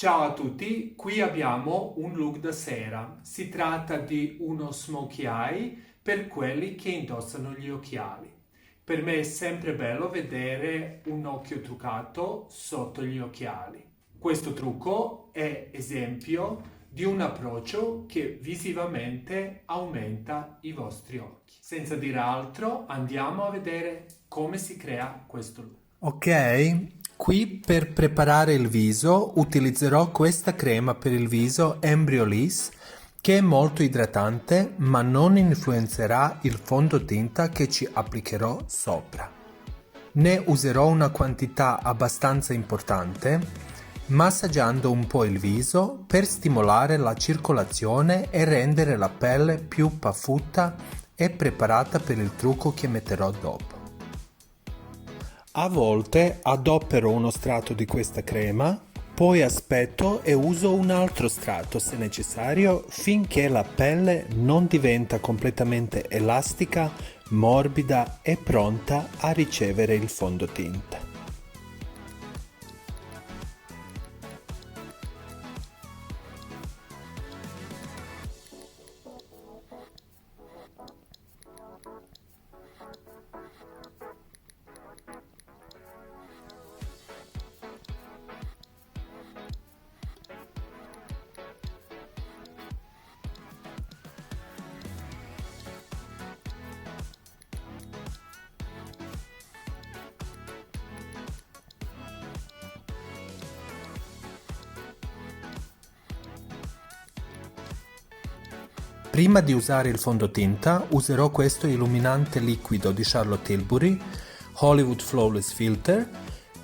Ciao a tutti, qui abbiamo un look da sera. Si tratta di uno smokey eye per quelli che indossano gli occhiali. Per me è sempre bello vedere un occhio truccato sotto gli occhiali. Questo trucco è esempio di un approccio che visivamente aumenta i vostri occhi. Senza dire altro, andiamo a vedere come si crea questo look. Ok, qui per preparare il viso utilizzerò questa crema per il viso Embryolisse che è molto idratante ma non influenzerà il fondotinta che ci applicherò sopra. Ne userò una quantità abbastanza importante, massaggiando un po' il viso per stimolare la circolazione e rendere la pelle più paffuta e preparata per il trucco che metterò dopo. A volte adopero uno strato di questa crema, poi aspetto e uso un altro strato se necessario finché la pelle non diventa completamente elastica, morbida e pronta a ricevere il fondotinta. Prima di usare il fondotinta userò questo illuminante liquido di Charlotte Tilbury, Hollywood Flawless Filter,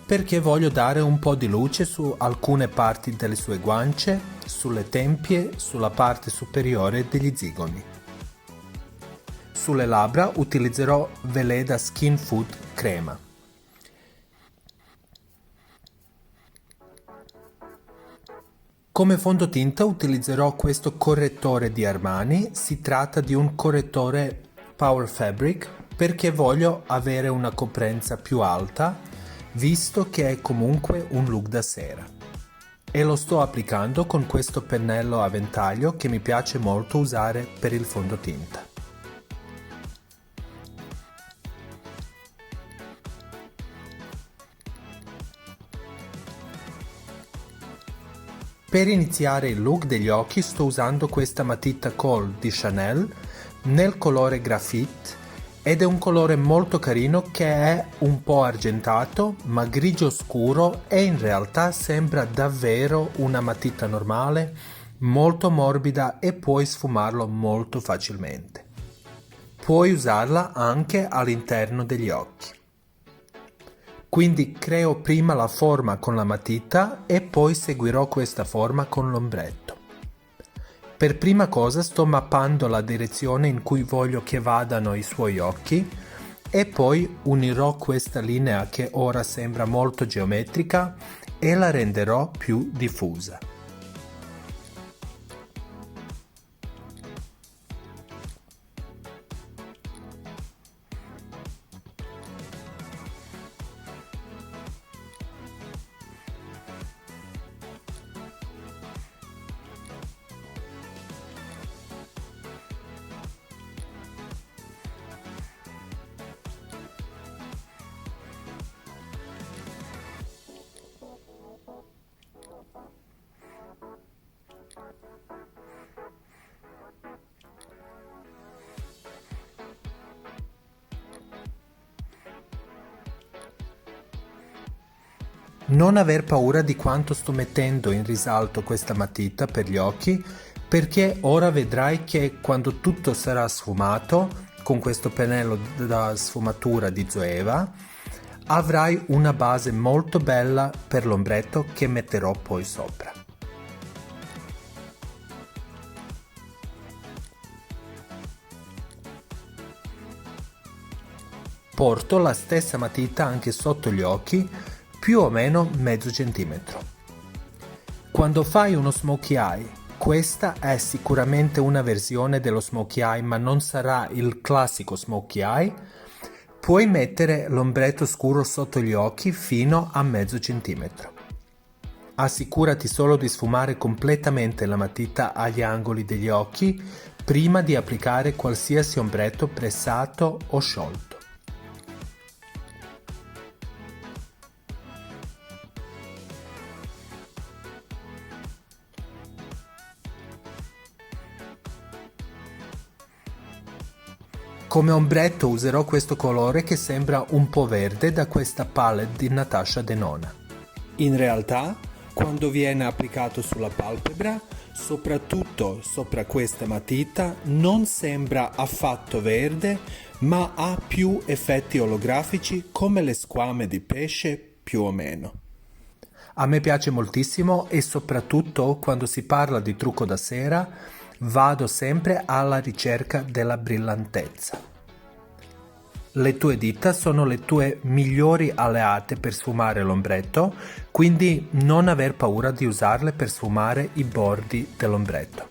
perché voglio dare un po' di luce su alcune parti delle sue guance, sulle tempie, sulla parte superiore degli zigomi. Sulle labbra utilizzerò Veleda Skin Food Crema. Come fondotinta utilizzerò questo correttore di Armani, si tratta di un correttore Power Fabric perché voglio avere una coprenza più alta, visto che è comunque un look da sera. E lo sto applicando con questo pennello a ventaglio che mi piace molto usare per il fondotinta. Per iniziare il look degli occhi sto usando questa matita Kohl di Chanel nel colore Graphite ed è un colore molto carino che è un po' argentato ma grigio scuro e in realtà sembra davvero una matita normale, molto morbida e puoi sfumarlo molto facilmente. Puoi usarla anche all'interno degli occhi. Quindi creo prima la forma con la matita e poi seguirò questa forma con l'ombretto. Per prima cosa sto mappando la direzione in cui voglio che vadano i suoi occhi e poi unirò questa linea che ora sembra molto geometrica e la renderò più diffusa. Non aver paura di quanto sto mettendo in risalto questa matita per gli occhi, perché ora vedrai che quando tutto sarà sfumato, con questo pennello da sfumatura di Zoeva, avrai una base molto bella per l'ombretto che metterò poi sopra. Porto la stessa matita anche sotto gli occhi, più o meno mezzo centimetro. Quando fai uno smokey eye, questa è sicuramente una versione dello smokey eye ma non sarà il classico smokey eye, puoi mettere l'ombretto scuro sotto gli occhi fino a mezzo centimetro. Assicurati solo di sfumare completamente la matita agli angoli degli occhi prima di applicare qualsiasi ombretto pressato o sciolto. Come ombretto userò questo colore che sembra un po' verde da questa palette di Natasha Denona. In realtà, quando viene applicato sulla palpebra, soprattutto sopra questa matita, non sembra affatto verde, ma ha più effetti olografici come le squame di pesce più o meno. A me piace moltissimo e soprattutto quando si parla di trucco da sera vado sempre alla ricerca della brillantezza. Le tue dita sono le tue migliori alleate per sfumare l'ombretto, quindi non aver paura di usarle per sfumare i bordi dell'ombretto.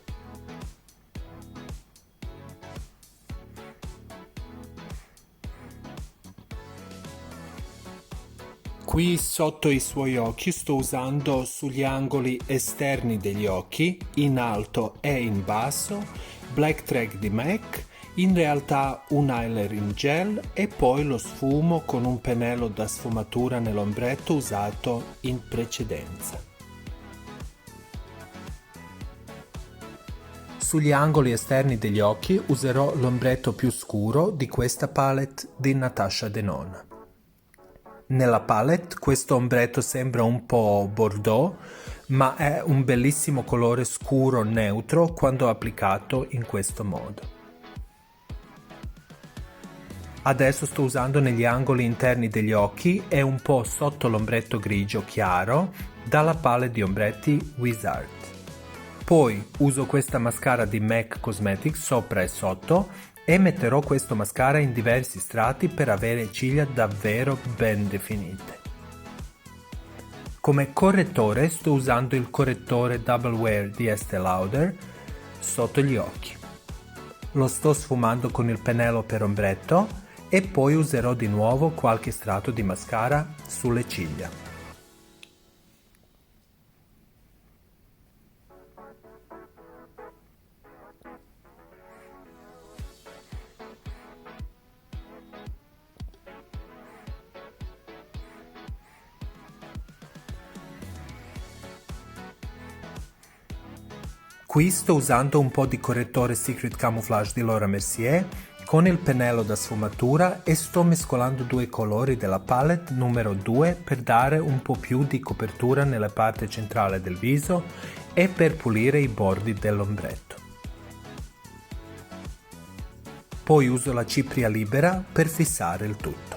Qui sotto i suoi occhi sto usando sugli angoli esterni degli occhi, in alto e in basso, Black Track di MAC, in realtà un eyeliner in gel e poi lo sfumo con un pennello da sfumatura nell'ombretto usato in precedenza. Sugli angoli esterni degli occhi userò l'ombretto più scuro di questa palette di Natasha Denona. Nella palette questo ombretto sembra un po' bordeaux, ma è un bellissimo colore scuro neutro quando applicato in questo modo. Adesso sto usando negli angoli interni degli occhi e un po' sotto l'ombretto grigio chiaro dalla palette di ombretti Wizard. Poi uso questa mascara di MAC Cosmetics sopra e sotto e metterò questo mascara in diversi strati per avere ciglia davvero ben definite. Come correttore sto usando il correttore Double Wear di Estée Lauder sotto gli occhi. Lo sto sfumando con il pennello per ombretto e poi userò di nuovo qualche strato di mascara sulle ciglia. Qui sto usando un po' di correttore Secret Camouflage di Laura Mercier con il pennello da sfumatura e sto mescolando due colori della palette numero 2 per dare un po' più di copertura nella parte centrale del viso e per pulire i bordi dell'ombretto. Poi uso la cipria libera per fissare il tutto.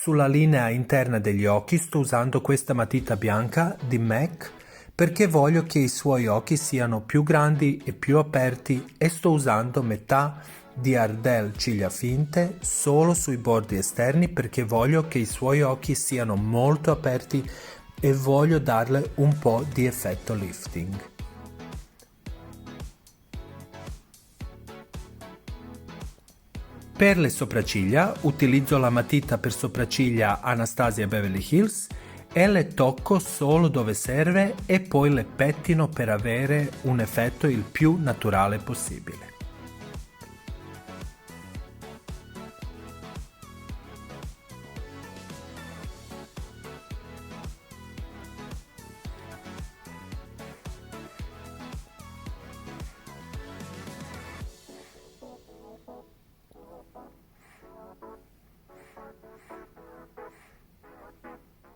Sulla linea interna degli occhi sto usando questa matita bianca di MAC perché voglio che i suoi occhi siano più grandi e più aperti e sto usando metà di Ardell ciglia finte solo sui bordi esterni perché voglio che i suoi occhi siano molto aperti e voglio darle un po' di effetto lifting. Per le sopracciglia utilizzo la matita per sopracciglia Anastasia Beverly Hills e le tocco solo dove serve e poi le pettino per avere un effetto il più naturale possibile.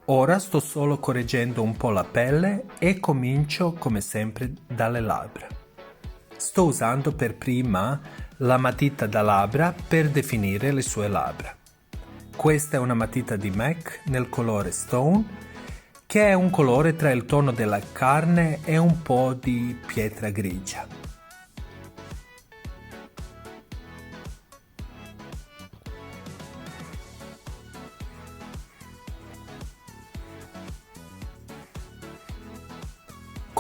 Ora sto solo correggendo un po' la pelle e comincio come sempre dalle labbra. Sto usando per prima la matita da labbra per definire le sue labbra. Questa è una matita di MAC nel colore Stone, che è un colore tra il tono della carne e un po' di pietra grigia.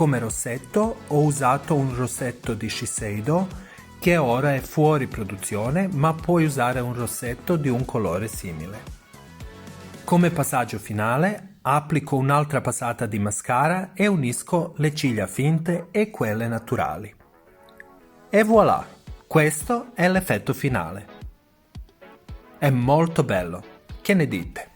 Come rossetto ho usato un rossetto di Shiseido che ora è fuori produzione, ma puoi usare un rossetto di un colore simile. Come passaggio finale applico un'altra passata di mascara e unisco le ciglia finte e quelle naturali. E voilà, questo è l'effetto finale. È molto bello, che ne dite?